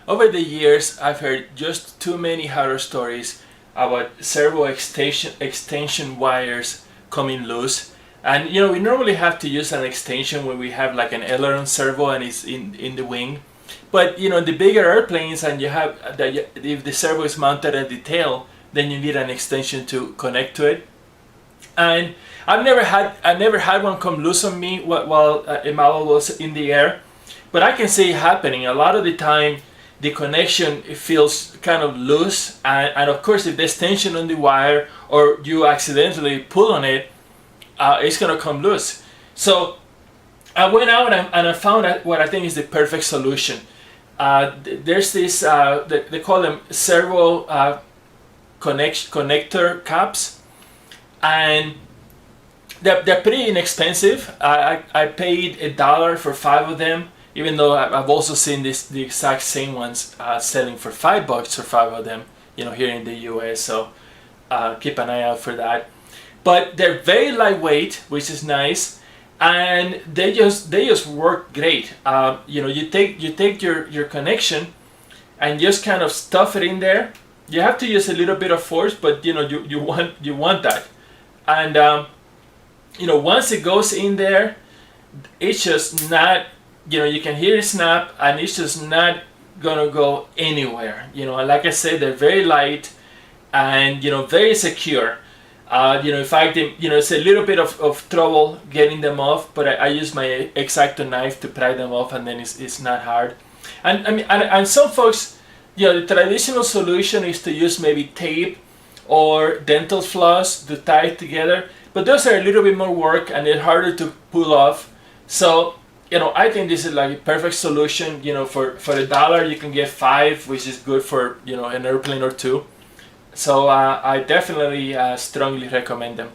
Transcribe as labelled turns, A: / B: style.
A: Over the years, I've heard just too many horror stories about servo extension wires coming loose. And we normally have to use an extension when we have like an aileron servo and it's in the wing. But the bigger airplanes, and you have if the servo is mounted at the tail, then you need an extension to connect to it. And I never had one come loose on me while a model was in the air, but I can see it happening a lot of the time. The connection, it feels kind of loose, and of course if there's tension on the wire or you accidentally pull on it, it's gonna come loose. So I went out and I found what I think is the perfect solution. There's this, they call them servo connector caps, and they're pretty inexpensive. I paid $1 for 5 of them, even though I've also seen the exact same ones selling for $5 for 5 of them, here in the US. So keep an eye out for that. But they're very lightweight, which is nice, and they just work great. You take your connection and just kind of stuff it in there. You have to use a little bit of force, but you want that. And once it goes in there, it's just not, you can hear it snap, and it's just not gonna go anywhere. And like I said, they're very light and very secure. In fact, it's a little bit of trouble getting them off, but I use my X-Acto knife to pry them off, and then it's not hard. And I mean, and some folks, the traditional solution is to use maybe tape or dental floss to tie it together, but those are a little bit more work and they're harder to pull off. So I think this is like a perfect solution. For $1 you can get 5, which is good for an airplane or 2. So I definitely strongly recommend them.